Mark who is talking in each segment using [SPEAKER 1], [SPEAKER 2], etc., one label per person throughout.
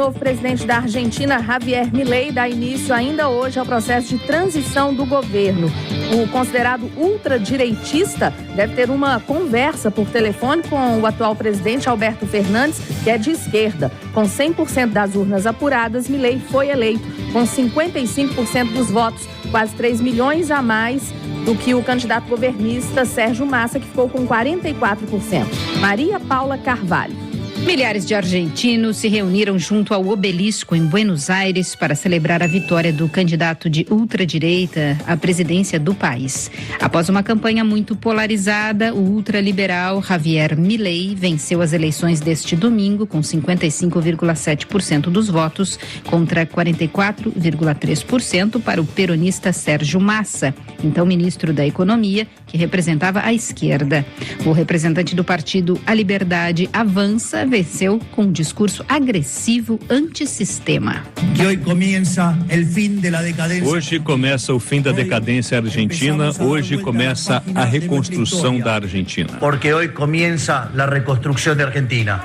[SPEAKER 1] O novo presidente da Argentina, Javier Milei, dá início ainda hoje ao processo de transição do governo. O considerado ultradireitista deve ter uma conversa por telefone com o atual presidente Alberto Fernandes, que é de esquerda. Com 100% das urnas apuradas, Milei foi eleito com 55% dos votos, quase 3 milhões a mais do que o candidato governista Sérgio Massa, que ficou com 44%. Maria Paula Carvalho.
[SPEAKER 2] Milhares de argentinos se reuniram junto ao Obelisco em Buenos Aires para celebrar a vitória do candidato de ultradireita à presidência do país. Após uma campanha muito polarizada, o ultraliberal Javier Milei venceu as eleições deste domingo com 55,7% dos votos contra 44,3% para o peronista Sérgio Massa, então ministro da Economia, que representava a esquerda. O representante do partido A Liberdade Avança venceu com um discurso agressivo antissistema.
[SPEAKER 3] Hoje começa o fim da decadência argentina, hoje começa a reconstrução da Argentina.
[SPEAKER 4] Porque hoje começa a reconstrução da Argentina.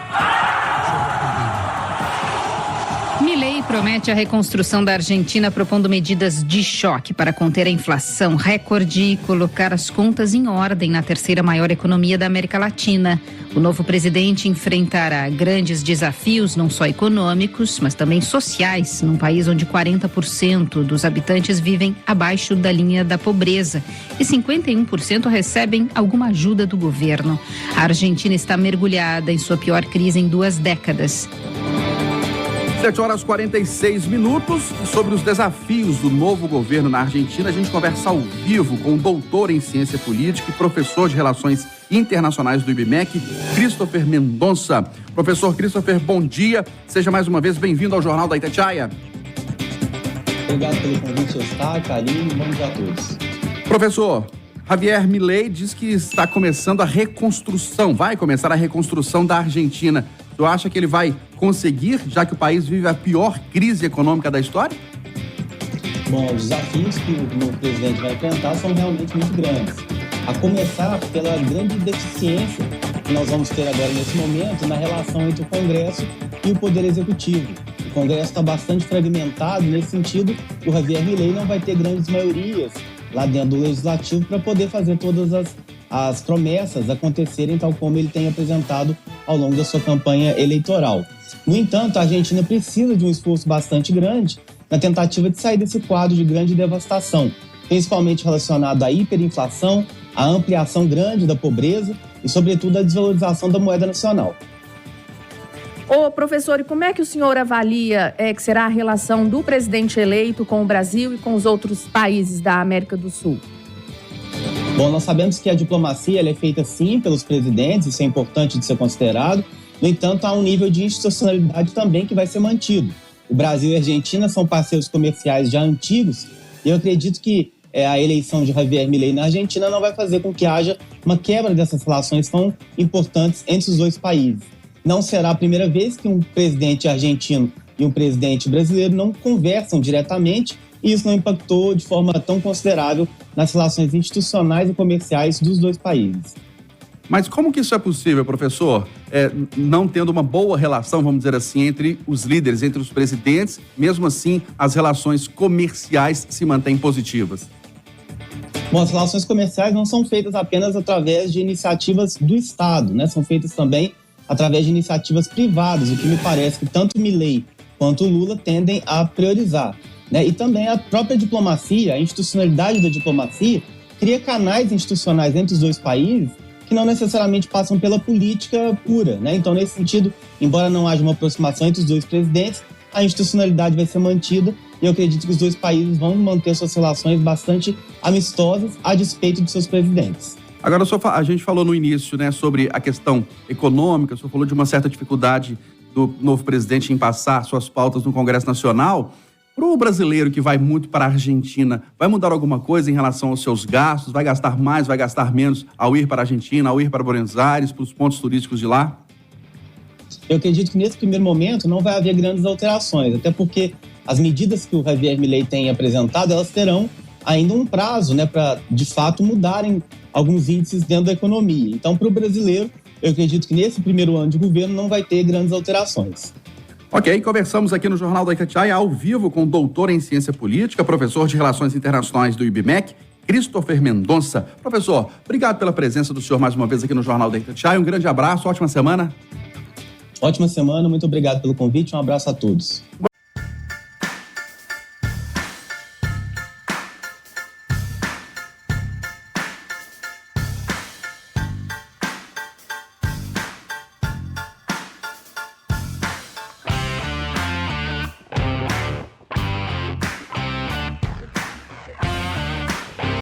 [SPEAKER 2] Milei promete a reconstrução da Argentina propondo medidas de choque para conter a inflação recorde e colocar as contas em ordem na terceira maior economia da América Latina. O novo presidente enfrentará grandes desafios, não só econômicos, mas também sociais, num país onde 40% dos habitantes vivem abaixo da linha da pobreza e 51% recebem alguma ajuda do governo. A Argentina está mergulhada em sua pior crise em 2 décadas.
[SPEAKER 5] 7h46. Sobre os desafios do novo governo na Argentina, a gente conversa ao vivo com o doutor em ciência política e professor de relações internacionais do IBMEC, Christopher Mendonça. Professor Christopher, bom dia. Seja mais uma vez bem-vindo ao Jornal da Itatiaia.
[SPEAKER 6] Obrigado pelo convite, Eustáquio, Aline, bom dia a todos.
[SPEAKER 5] Professor, Javier Milei diz que está começando a reconstrução, vai começar a reconstrução da Argentina. Tu acha que ele vai conseguir, já que o país vive a pior crise econômica da história?
[SPEAKER 6] Bom, os desafios que o novo presidente vai enfrentar são realmente muito grandes. A começar pela grande deficiência que nós vamos ter agora nesse momento na relação entre o Congresso e o Poder Executivo. O Congresso está bastante fragmentado, nesse sentido, o Javier Milei não vai ter grandes maiorias lá dentro do Legislativo para poder fazer todas as promessas acontecerem tal como ele tem apresentado ao longo da sua campanha eleitoral. No entanto, a Argentina precisa de um esforço bastante grande na tentativa de sair desse quadro de grande devastação, principalmente relacionado à hiperinflação, à ampliação grande da pobreza e, sobretudo, à desvalorização da moeda nacional.
[SPEAKER 1] Ô, professor, e como é que o senhor avalia que será a relação do presidente eleito com o Brasil e com os outros países da América do Sul?
[SPEAKER 6] Bom, nós sabemos que a diplomacia ela é feita sim pelos presidentes, isso é importante de ser considerado. No entanto, há um nível de institucionalidade também que vai ser mantido. O Brasil e a Argentina são parceiros comerciais já antigos e eu acredito que a eleição de Javier Milei na Argentina não vai fazer com que haja uma quebra dessas relações tão importantes entre os dois países. Não será a primeira vez que um presidente argentino e um presidente brasileiro não conversam diretamente e isso não impactou de forma tão considerável nas relações institucionais e comerciais dos dois países.
[SPEAKER 5] Mas como que isso é possível, professor? Não tendo uma boa relação, vamos dizer assim, entre os líderes, entre os presidentes, mesmo assim as relações comerciais se mantêm positivas?
[SPEAKER 6] Bom, as relações comerciais não são feitas apenas através de iniciativas do Estado, né? São feitas também através de iniciativas privadas, o que me parece que tanto Milei quanto Lula tendem a priorizar. E também a própria diplomacia, a institucionalidade da diplomacia, cria canais institucionais entre os dois países que não necessariamente passam pela política pura. Então, nesse sentido, embora não haja uma aproximação entre os dois presidentes, a institucionalidade vai ser mantida e eu acredito que os dois países vão manter suas relações bastante amistosas a despeito de seus presidentes.
[SPEAKER 5] Agora, a gente falou no início, sobre a questão econômica, o senhor falou de uma certa dificuldade do novo presidente em passar suas pautas no Congresso Nacional. Para o brasileiro que vai muito para a Argentina, vai mudar alguma coisa em relação aos seus gastos? Vai gastar mais, vai gastar menos ao ir para a Argentina, ao ir para Buenos Aires, para os pontos turísticos de lá?
[SPEAKER 6] Eu acredito que nesse primeiro momento não vai haver grandes alterações, até porque as medidas que o Javier Milei tem apresentado, elas terão ainda um prazo, para de fato mudarem alguns índices dentro da economia. Então, para o brasileiro, eu acredito que nesse primeiro ano de governo não vai ter grandes alterações.
[SPEAKER 5] Ok, conversamos aqui no Jornal da Itatiaia ao vivo com o doutor em Ciência Política, professor de Relações Internacionais do IBMEC, Christopher Mendonça. Professor, obrigado pela presença do senhor mais uma vez aqui no Jornal da Itatiaia. Um grande abraço, ótima semana.
[SPEAKER 6] Ótima semana, muito obrigado pelo convite, um abraço a todos.